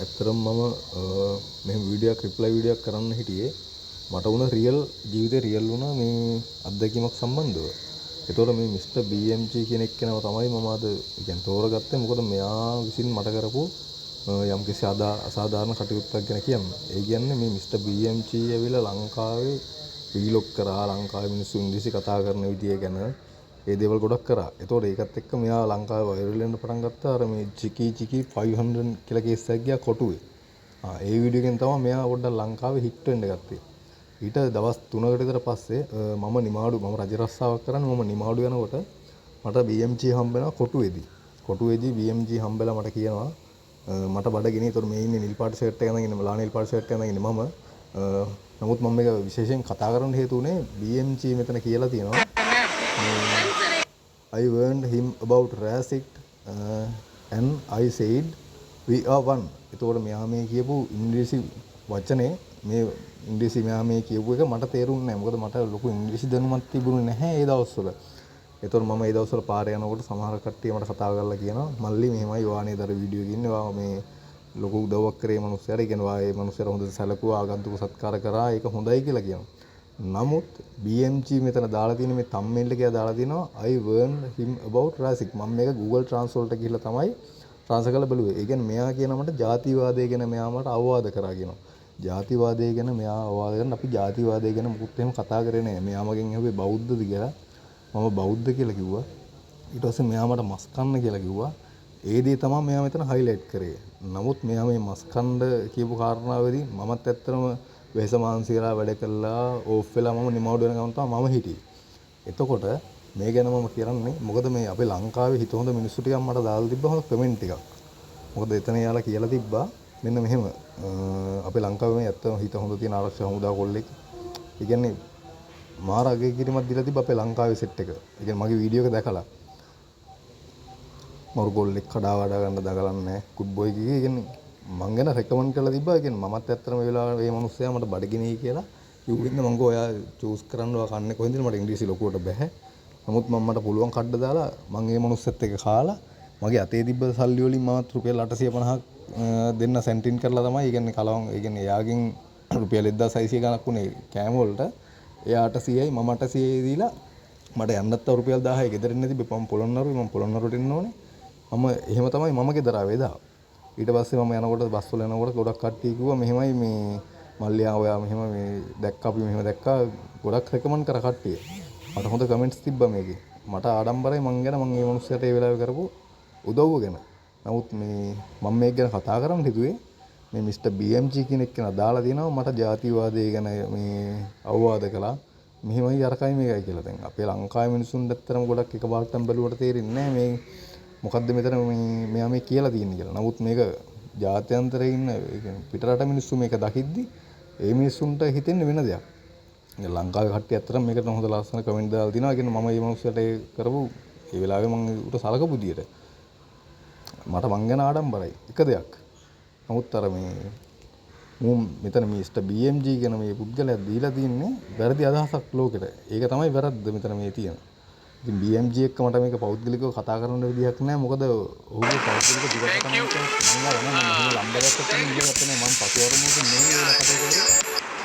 ඇත්තටම මම මෙහෙම වීඩියෝයක් රිප්ලයි වීඩියෝයක් කරන්න හිටියේ මට වුණ රියල් ජීවිතේ රියල් වුණා මේ අත්දැකීමක් සම්බන්ධව. ඒතකොට මේ මිස්ටර් BMG කියන එක්කෙනාව තමයි මම අද කියන්නේ තෝරගත්තේ. මොකද මෙයා විසින් මට කරපු යම්කිසි අසාධාරණ කටයුත්තක් ගැන කියන්න. ඒ කියන්නේ මේ මිස්ටර් BMG ඇවිල්ලා ලංකාවේ වීලොග් කරා ලංකාවේ මිනිස්සු ඉංග්‍රීසි කතා කරන විදිය ගැන ඒ දේවල් ගොඩක් කරා. ඒතකොට ඒකත් එක්ක මෙයා ලංකාවේ වෛරල් වෙන්න පටන් ගත්තා. අර මේ චිකි 500 කියලා කේස් එකක් ගියා කොටුවේ. ඒ වීඩියෝ එකෙන් තමයි මෙයා පොඩ්ඩක් ලංකාවේ හිට් වෙන්න ගත්තේ. ඊට දවස් 3කට විතර පස්සේ මම රජ රස්සාවක් කරන්නේ මම නිමාඩු යනකොට මට BMG හම්බෙනවා කොටුවේදී BMG හම්බෙලා මට කියනවා මට බඩගිනි. ඒතකොට මේ ඉන්නේ නිල් පාට ෂර්ට් එක අඳගෙන ලා නිල් පාට ෂර්ට් එක අඳගෙන මම නමුත් මම මේක විශේෂයෙන් කතා කරන්න හේතු උනේ BMG මෙතන කියලා තියෙනවා I warned him about racist and I said we are one. ඒතකොට මෙයා මේ කියපු ඉංග්‍රීසි වචනේ මේ ඉංග්‍රීසි මෙයා මේ කියපු එක මට තේරුන්නේ නැහැ. මොකද මට ලොකු ඉංග්‍රීසි දැනුමක් තිබුණේ නැහැ ඒ දවස්වල. ඒතකොට මම ඒ දවස්වල පාරේ යනකොට සමහර කට්ටිය මට කතා කරලා කියනවා මල්ලි මෙහෙමයි වානේදර වීඩියෝ එකේ ඉන්නේ. වා මේ ලොකු උදව්වක් කරේ මනුස්සයර. ඒ කියන්නේ වා ඒ මනුස්සයර හොඳට සැලකුවා ආගන්තුක සත්කාර කරා. ඒක හොඳයි කියලා කියනවා. නමුත් BMG මෙතන දාලා තියෙන මේ thumbnail එකේ දාලා තියෙනවා I warned him about racism. මම මේක Google Translate එක ගිහලා තමයි ට්‍රාන්ස්ලේට් කරලා බලුවේ. ඒ කියන්නේ මෙයා කියන මට ජාතිවාදය ගැන මෙයා මට අවවාද කරා කියනවා. ජාතිවාදය ගැන මෙයා අවවාද කරන අපි ජාතිවාදය ගැන මුකුත් එහෙම කතා කරේ නැහැ. මෙයා මගෙන් ඇහුවේ බෞද්ධද කියලා. මම බෞද්ධ කියලා කිව්වා. ඊට පස්සේ මෙයා මට මස් කන්න කියලා කිව්වා. ඒ දේ තමයි මෙයා මෙතන හයිලයිට් කරේ. නමුත් මෙයා මේ මස් කන්න කියපු කාරණාවේදී මමත් ඇත්තටම වෙහස මානසිකලා වැඩ කළා ඕෆ් වෙලා මම නිමවුඩ් වෙන ගමන් තමයි මම හිටියේ. එතකොට මේ ගැන මම කියන්නේ මොකද මේ අපේ ලංකාවේ හිත හොඳ මිනිස්සු ටිකක් මට දාලා තිබ්බා හොඳ කමෙන්ට් ටිකක්. මොකද එතන යාලා කියලා තිබ්බා මෙන්න මෙහෙම අපේ ලංකාවේ මේ ඇත්තම හිත හොඳ තියෙන ආරක්ෂක හමුදා කොල්ලෙක්. ඒ කියන්නේ මාර අගය කිරීමක් දීලා තිබ්බා අපේ ලංකාවේ සෙට් එක. ඒ කියන්නේ මගේ වීඩියෝ එක දැකලා මරු ගොල්ලෙක් කඩා වඩා ගන්න දඟලන්නේ නැහැ. කුඩ් බොයි කියේ. ඒ කියන්නේ මං ගැන රෙකමන්ඩ් කරලා තිබ්බා. ඒ කියන්නේ මමත් ඇත්තටම මේ වෙලාවේ මේ මිනිස්සයා මට බඩගිනි කියලා කිව්වෙන්න මං ගෝ ඔයා චූස් කරන්න ඔයා කන්නේ කොහෙන්ද මට ඉංග්‍රීසි ලොකුවට බෑ. නමුත් මම මට පුළුවන් කඩ දාලා මං මේ මිනිස්සෙත් එක්ක කාලා මගේ අතේ තිබ්බ සල්ලි වලින් මමත් රුපියල් 850ක් දෙන්න සෙන්ටින් කරලා තමයි. ඒ කියන්නේ කලවම් ඒ කියන්නේ එයාගෙන් රුපියල් 1600 ගණක් උනේ කෑම වලට. එයා 800යි මම 800යි දීලා මට යන්නත් රුපියල් 1000යි ගෙදර ඉන්න තිබ්බේ. මම පොළොන්නරුවට එන්න ඕනේ. මම එහෙම තමයි මම ගෙදර ආවේ එදා. ඊට පස්සේ මම යනකොට බස් වල යනකොට ගොඩක් කට්ටිය කිව්වා මෙහෙමයි මේ මල්ලියා ඔයා මෙහෙම මේ දැක්කා අපි මෙහෙම දැක්කා ගොඩක් රෙකමන්ඩ් කර කට්ටිය. මට හොඳ කමෙන්ට්ස් තිබ්බා මේකේ. මට ආඩම්බරයි මං ගැන මං මේ මිනිස්සුන්ට ඒ වෙලාවේ කරපු උදව්ව ගැන. නමුත් මේ මම මේක ගැන කතා කරන්න හිතුවේ මේ මිස්ටර් BMG කෙනෙක් කෙනා දාලා තියෙනවා මට ජාතිවාදය ගැන මේ අවවාද කළා. මෙහෙමයි අරකයි මේකයි කියලා. දැන් අපේ ලංකාවේ මිනිස්සුන්ට ඇත්තටම ගොඩක් එකපාරටම බැලුවට තේරෙන්නේ නැහැ මේ මොකද්ද මෙතන මෙයා මේ කියලා තියෙන්නේ කියලා. නමුත් මේක ජාත්‍යන්තරයේ ඉන්න ඒ කියන්නේ පිටරට මිනිස්සු මේක දකිද්දි ඒ මිනිස්සුන්ට හිතෙන්නේ වෙන දෙයක්. ලංකාවේ කට්ටිය ඇත්තටම මේකට හොඳ ලස්සන කමෙන්ට් දාලා තිනවා. ඒ කියන්නේ මම මේ මිනිස්සුන්ට ඒ කරපු ඒ වෙලාවේ මම උට සලකපු විදියට මට මං ගැන ආඩම්බරයි එක දෙයක්. නමුත් අර මේ මෙතන මිස්ටර් BMG කියන මේ පුද්ගලයා දීලා තින්නේ වැරදි අදහසක් ලෝකෙට. ඒක තමයි වැරද්ද මෙතන මේ තියෙන. ඉතින් BMG එක්ක මට මේක පෞද්ගලිකව කතා කරන්න විදිහක් නැහැ. මොකද ඔහුගේ පෞද්ගලික දිගටම මම ලම්බරයක් තමයි ඉන්නේ මම පසුවරමුක මේ වෙන කතා කරේ.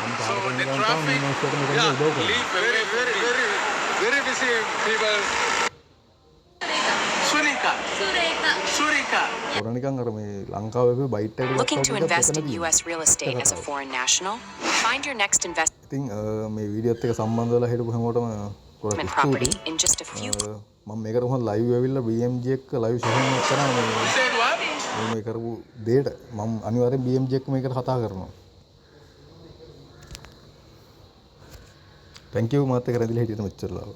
මම පාරකින් ගියාම මේ මොකද මෙතන උදව් කරා. Very busy people. Surika. ඔර නිකන් අර මේ ලංකාවේ බයිට් එකකට Looking to invest in US real estate as a foreign national? Find your next investment ඉතින් මේ වීඩියෝත් එක්ක සම්බන්ධ වෙලා හිටපු හැමෝටම ගොඩක් property ස්තුතියි. in just a few. මම මේකට කොහොමද ලයිව් ඇවිල්ලා BMG එක්ක ලයිව් සෙෂන් එකක් කරා මේ කරපු දෙයට මම අනිවාර්යෙන් BMG එක්ක මේකට කතා කරනවා. thank you මාත් එක්ක රැඳිලා හිටියට මෙච්චර ලාව.